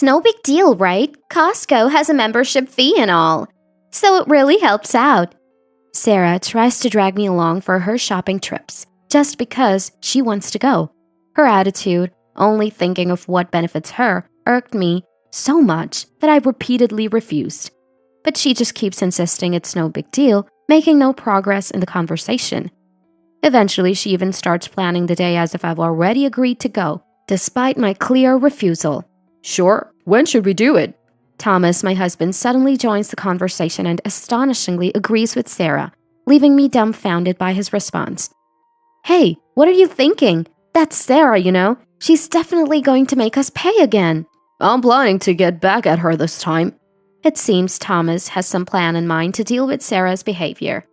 It's no big deal, right? Costco has a membership fee and all. So it really helps out. Sarah tries to drag me along for her shopping trips, just because she wants to go. Her attitude, only thinking of what benefits her, irked me so much that I repeatedly refused. But she just keeps insisting it's no big deal, making no progress in the conversation. Eventually, she even starts planning the day as if I've already agreed to go, despite my clear refusal. Sure, when should we do it? Thomas, my husband, suddenly joins the conversation and astonishingly agrees with Sarah, leaving me dumbfounded by his response. Hey, what are you thinking? That's Sarah, you know. She's definitely going to make us pay again. I'm planning to get back at her this time. It seems Thomas has some plan in mind to deal with Sarah's behavior.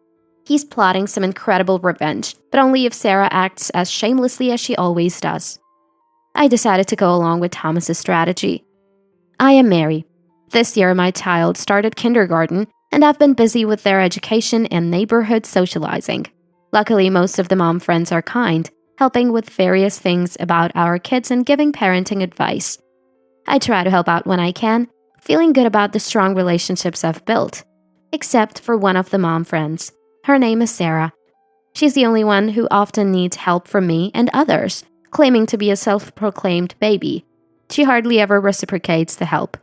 He's plotting some incredible revenge, but only if Sarah acts as shamelessly as she always does. I decided to go along with Thomas's strategy. I am Mary. This year, my child started kindergarten, and I've been busy with their education and neighborhood socializing. Luckily, most of the mom friends are kind, helping with various things about our kids and giving parenting advice. I try to help out when I can, feeling good about the strong relationships I've built. Except for one of the mom friends. Her name is Sarah. She's the only one who often needs help from me and others, claiming to be a self-proclaimed baby. She hardly ever reciprocates the help.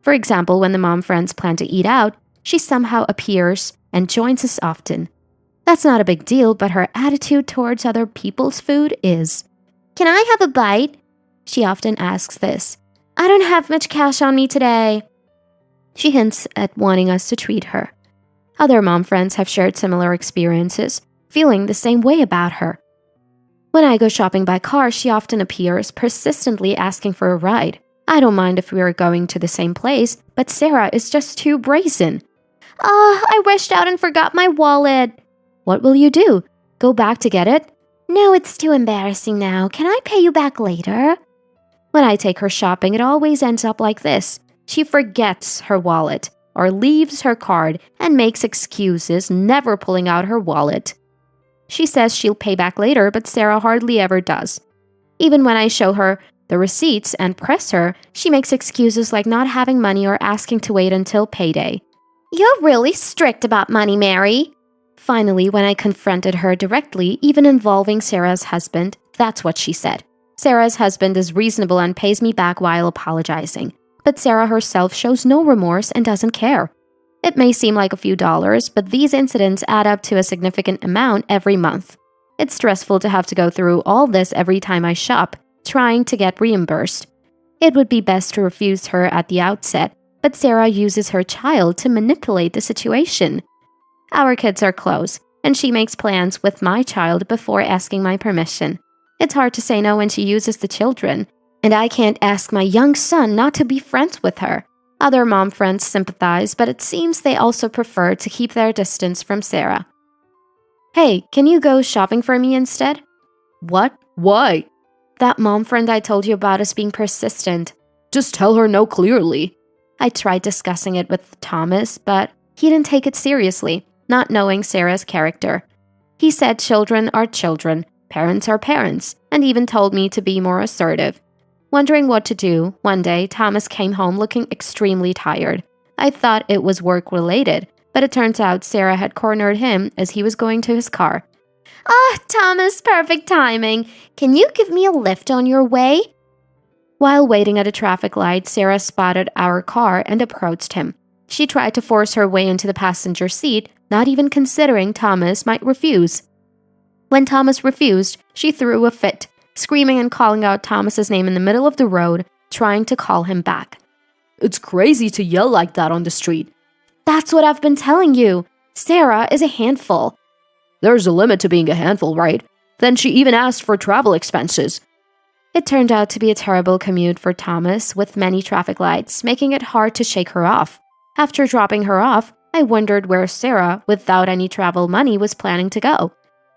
For example, when the mom friends plan to eat out, she somehow appears and joins us often. That's not a big deal, but her attitude towards other people's food is. Can I have a bite? She often asks this. I don't have much cash on me today. She hints at wanting us to treat her. Other mom friends have shared similar experiences, feeling the same way about her. When I go shopping by car, she often appears, persistently asking for a ride. I don't mind if we are going to the same place, but Sarah is just too brazen. I rushed out and forgot my wallet. What will you do? Go back to get it? No, it's too embarrassing now. Can I pay you back later? When I take her shopping, it always ends up like this. She forgets her wallet, or leaves her card and makes excuses, never pulling out her wallet. She says she'll pay back later, but Sarah hardly ever does. Even when I show her the receipts and press her, she makes excuses like not having money or asking to wait until payday. You're really strict about money, Mary. Finally, when I confronted her directly, even involving Sarah's husband, that's what she said. Sarah's husband is reasonable and pays me back while apologizing. But Sarah herself shows no remorse and doesn't care. It may seem like a few dollars, but these incidents add up to a significant amount every month. It's stressful to have to go through all this every time I shop, trying to get reimbursed. It would be best to refuse her at the outset, but Sarah uses her child to manipulate the situation. Our kids are close, and she makes plans with my child before asking my permission. It's hard to say no when she uses the children, and I can't ask my young son not to be friends with her. Other mom friends sympathize, but it seems they also prefer to keep their distance from Sarah. Hey, can you go shopping for me instead? What? Why? That mom friend I told you about is being persistent. Just tell her no clearly. I tried discussing it with Thomas, but he didn't take it seriously, not knowing Sarah's character. He said children are children, parents are parents, and even told me to be more assertive. Wondering what to do, one day Thomas came home looking extremely tired. I thought it was work-related, but it turns out Sarah had cornered him as he was going to his car. Thomas, perfect timing. Can you give me a lift on your way? While waiting at a traffic light, Sarah spotted our car and approached him. She tried to force her way into the passenger seat, not even considering Thomas might refuse. When Thomas refused, she threw a fit, screaming and calling out Thomas's name in the middle of the road, trying to call him back. It's crazy to yell like that on the street. That's what I've been telling you. Sarah is a handful. There's a limit to being a handful, right? Then she even asked for travel expenses. It turned out to be a terrible commute for Thomas, with many traffic lights, making it hard to shake her off. After dropping her off, I wondered where Sarah, without any travel money, was planning to go.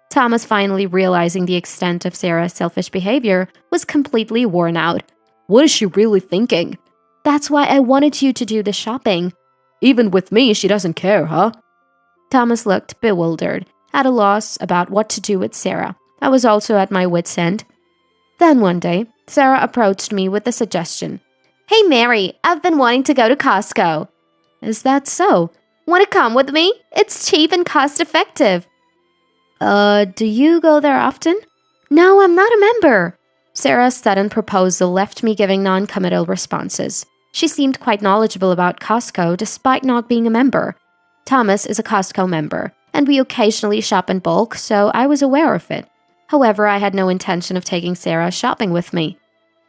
Thomas, finally realizing the extent of Sarah's selfish behavior, was completely worn out. What is she really thinking? That's why I wanted you to do the shopping. Even with me, she doesn't care, huh? Thomas looked bewildered, at a loss about what to do with Sarah. I was also at my wits' end. Then one day, Sarah approached me with a suggestion. Hey Mary, I've been wanting to go to Costco. Is that so? Want to come with me? It's cheap and cost effective. Do you go there often? No, I'm not a member. Sarah's sudden proposal left me giving non-committal responses. She seemed quite knowledgeable about Costco despite not being a member. Thomas is a Costco member, and we occasionally shop in bulk, so I was aware of it. However, I had no intention of taking Sarah shopping with me.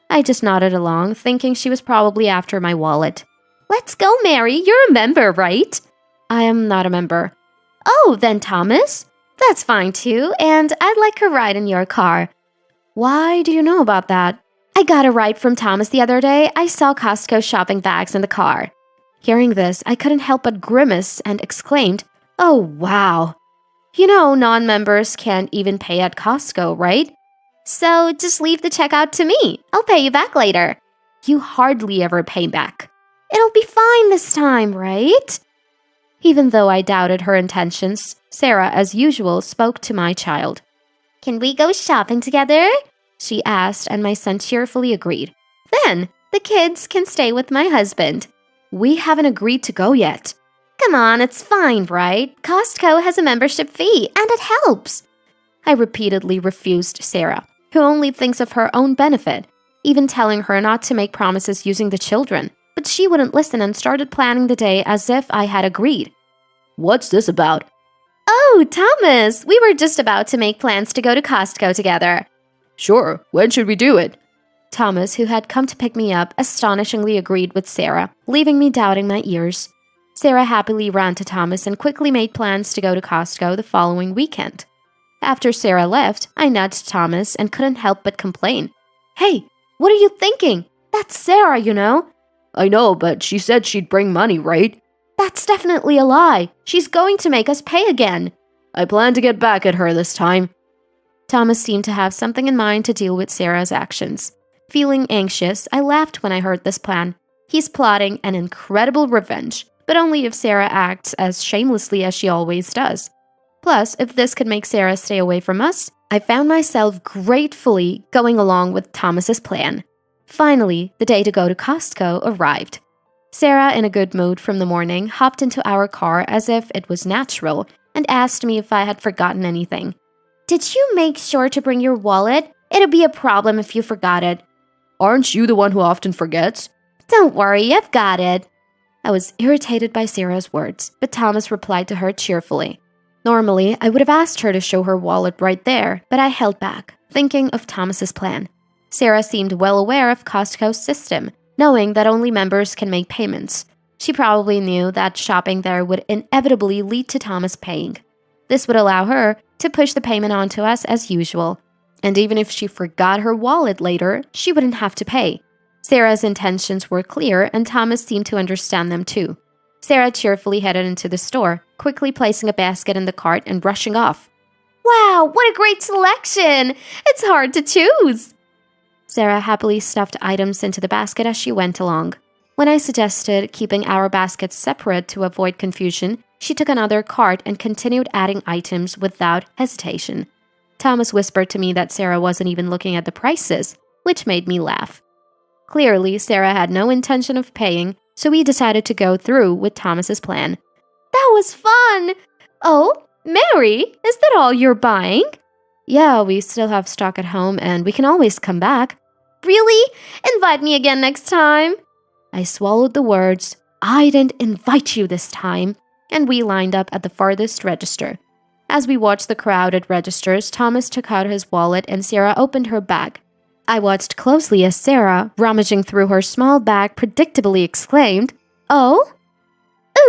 I just nodded along, thinking she was probably after my wallet. Let's go, Mary. You're a member, right? I am not a member. Oh, then Thomas? That's fine too, and I'd like a ride in your car. Why do you know about that? I got a ride from Thomas the other day. I saw Costco shopping bags in the car. Hearing this, I couldn't help but grimace and exclaimed, "Oh, wow. Non-members can't even pay at Costco, right?" So just leave the checkout to me. I'll pay you back later. You hardly ever pay back. It'll be fine this time, right? Even though I doubted her intentions, Sarah, as usual, spoke to my child. Can we go shopping together? She asked, and my son cheerfully agreed. Then, the kids can stay with my husband. We haven't agreed to go yet. Come on, it's fine, right? Costco has a membership fee, and it helps. I repeatedly refused Sarah, who only thinks of her own benefit, even telling her not to make promises using the children. But she wouldn't listen and started planning the day as if I had agreed. What's this about? Oh, Thomas, we were just about to make plans to go to Costco together. Sure, when should we do it? Thomas, who had come to pick me up, astonishingly agreed with Sarah, leaving me doubting my ears. Sarah happily ran to Thomas and quickly made plans to go to Costco the following weekend. After Sarah left, I nudged Thomas and couldn't help but complain. Hey, what are you thinking? That's Sarah, you know. I know, but she said she'd bring money, right? That's definitely a lie. She's going to make us pay again. I plan to get back at her this time. Thomas seemed to have something in mind to deal with Sarah's actions. Feeling anxious, I laughed when I heard this plan. He's plotting an incredible revenge, but only if Sarah acts as shamelessly as she always does. Plus, if this could make Sarah stay away from us, I found myself gratefully going along with Thomas's plan. Finally, the day to go to Costco arrived. Sarah, in a good mood from the morning, hopped into our car as if it was natural and asked me if I had forgotten anything. Did you make sure to bring your wallet? It'd be a problem if you forgot it. Aren't you the one who often forgets? Don't worry, I've got it. I was irritated by Sarah's words, but Thomas replied to her cheerfully. Normally, I would have asked her to show her wallet right there, but I held back, thinking of Thomas's plan. Sarah seemed well aware of Costco's system, knowing that only members can make payments. She probably knew that shopping there would inevitably lead to Thomas paying. This would allow her to push the payment onto us as usual. And even if she forgot her wallet later, she wouldn't have to pay. Sarah's intentions were clear, and Thomas seemed to understand them too. Sarah cheerfully headed into the store, quickly placing a basket in the cart and rushing off. Wow, what a great selection! It's hard to choose! Sarah happily stuffed items into the basket as she went along. When I suggested keeping our baskets separate to avoid confusion, she took another cart and continued adding items without hesitation. Thomas whispered to me that Sarah wasn't even looking at the prices, which made me laugh. Clearly, Sarah had no intention of paying, so we decided to go through with Thomas's plan. That was fun! Oh, Mary, is that all you're buying? Yeah, we still have stock at home and we can always come back. Really? Invite me again next time. I swallowed the words, I didn't invite you this time, and we lined up at the farthest register. As we watched the crowded registers, Thomas took out his wallet and Sarah opened her bag. I watched closely as Sarah, rummaging through her small bag, predictably exclaimed, "Oh?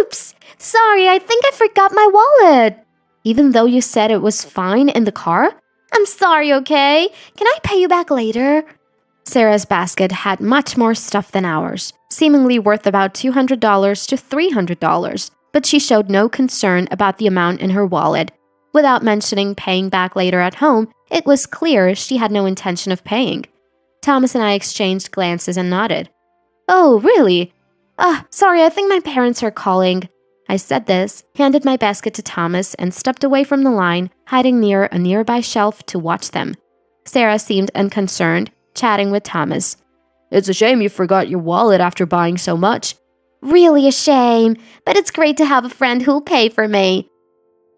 Oops, sorry, I think I forgot my wallet." Even though you said it was fine in the car? I'm sorry, okay? Can I pay you back later? Sarah's basket had much more stuff than ours, seemingly worth about $200 to $300, but she showed no concern about the amount in her wallet. Without mentioning paying back later at home, it was clear she had no intention of paying. Thomas and I exchanged glances and nodded. "Oh, really? Sorry, I think my parents are calling." I said this, handed my basket to Thomas, and stepped away from the line, hiding near a nearby shelf to watch them. Sarah seemed unconcerned, chatting with Thomas. It's a shame you forgot your wallet after buying so much. Really a shame, but it's great to have a friend who'll pay for me.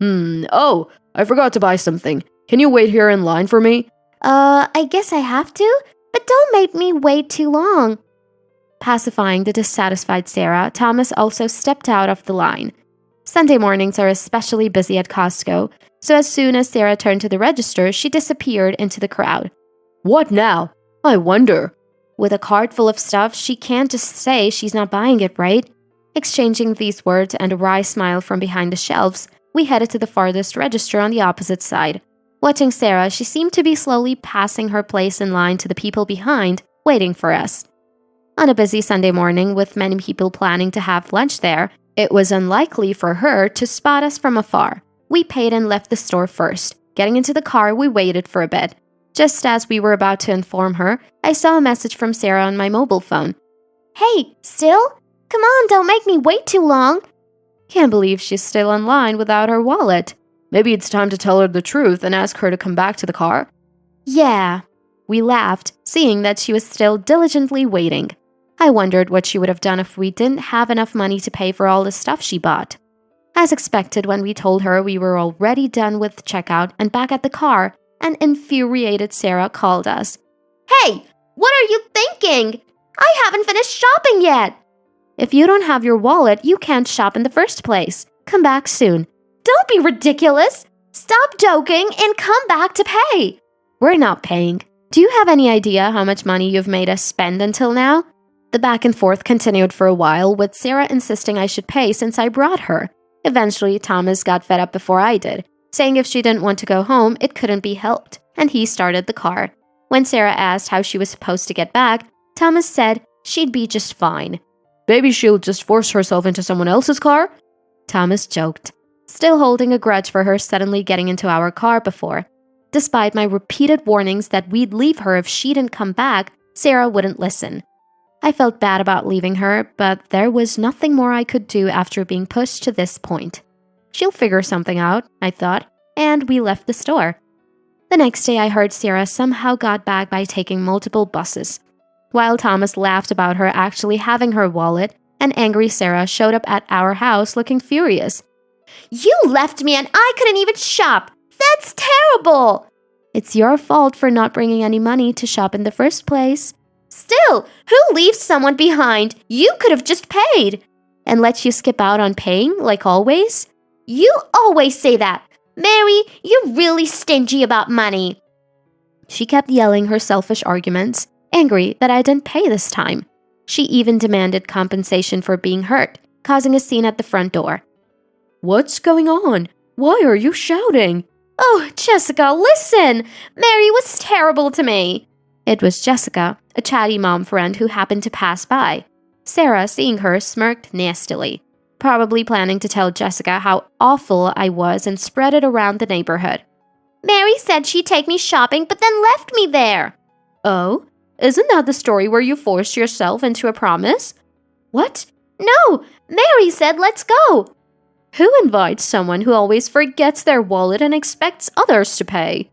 Oh, I forgot to buy something. Can you wait here in line for me? I guess I have to, but don't make me wait too long. Pacifying the dissatisfied Sarah, Thomas also stepped out of the line. Sunday mornings are especially busy at Costco, so as soon as Sarah turned to the register, she disappeared into the crowd. What now? I wonder. With a cart full of stuff, she can't just say she's not buying it, right? Exchanging these words and a wry smile from behind the shelves, we headed to the farthest register on the opposite side. Watching Sarah, she seemed to be slowly passing her place in line to the people behind, waiting for us. On a busy Sunday morning with many people planning to have lunch there, it was unlikely for her to spot us from afar. We paid and left the store first. Getting into the car, we waited for a bit. Just as we were about to inform her, I saw a message from Sarah on my mobile phone. Hey, still? Come on, don't make me wait too long. Can't believe she's still in line without her wallet. Maybe it's time to tell her the truth and ask her to come back to the car. Yeah. We laughed, seeing that she was still diligently waiting. I wondered what she would have done if we didn't have enough money to pay for all the stuff she bought. As expected, when we told her we were already done with checkout and back at the car, an infuriated Sarah called us. Hey, what are you thinking? I haven't finished shopping yet. If you don't have your wallet, you can't shop in the first place. Come back soon. Don't be ridiculous. Stop joking and come back to pay. We're not paying. Do you have any idea how much money you've made us spend until now? The back and forth continued for a while, with Sarah insisting I should pay since I brought her. Eventually, Thomas got fed up before I did, saying if she didn't want to go home, it couldn't be helped, and he started the car. When Sarah asked how she was supposed to get back, Thomas said she'd be just fine. Maybe she'll just force herself into someone else's car? Thomas joked, still holding a grudge for her suddenly getting into our car before. Despite my repeated warnings that we'd leave her if she didn't come back, Sarah wouldn't listen. I felt bad about leaving her, but there was nothing more I could do after being pushed to this point. She'll figure something out, I thought, and we left the store. The next day, I heard Sarah somehow got back by taking multiple buses. While Thomas laughed about her actually having her wallet, an angry Sarah showed up at our house looking furious. You left me and I couldn't even shop. That's terrible. It's your fault for not bringing any money to shop in the first place. Still, who leaves someone behind? You could have just paid. And let you skip out on paying, like always? You always say that. Mary, you're really stingy about money. She kept yelling her selfish arguments, angry that I didn't pay this time. She even demanded compensation for being hurt, causing a scene at the front door. What's going on? Why are you shouting? Oh, Jessica, listen! Mary was terrible to me. It was Jessica, a chatty mom friend who happened to pass by. Sarah, seeing her, smirked nastily, probably planning to tell Jessica how awful I was and spread it around the neighborhood. Mary said she'd take me shopping, but then left me there. Oh? Isn't that the story where you forced yourself into a promise? What? No! Mary said let's go! Who invites someone who always forgets their wallet and expects others to pay?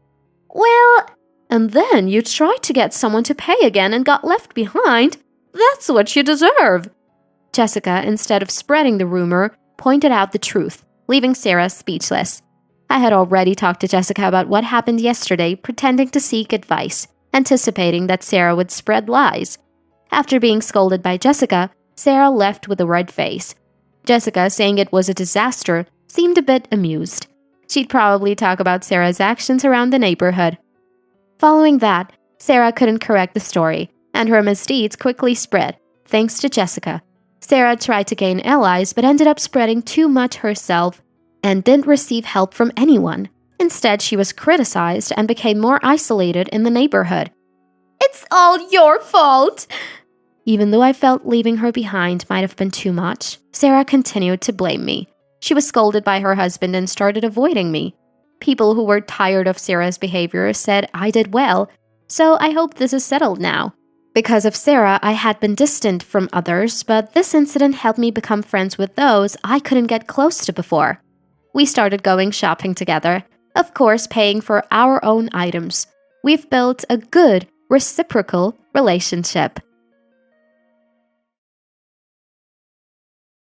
Well... And then you tried to get someone to pay again and got left behind? That's what you deserve! Jessica, instead of spreading the rumor, pointed out the truth, leaving Sarah speechless. I had already talked to Jessica about what happened yesterday, pretending to seek advice, anticipating that Sarah would spread lies. After being scolded by Jessica, Sarah left with a red face. Jessica, saying it was a disaster, seemed a bit amused. She'd probably talk about Sarah's actions around the neighborhood. Following that, Sarah couldn't correct the story, and her misdeeds quickly spread, thanks to Jessica. Sarah tried to gain allies but ended up spreading too much herself and didn't receive help from anyone. Instead, she was criticized and became more isolated in the neighborhood. It's all your fault! Even though I felt leaving her behind might have been too much, Sarah continued to blame me. She was scolded by her husband and started avoiding me. People who were tired of Sarah's behavior said I did well, so I hope this is settled now. Because of Sarah, I had been distant from others, but this incident helped me become friends with those I couldn't get close to before. We started going shopping together, of course paying for our own items. We've built a good, reciprocal relationship.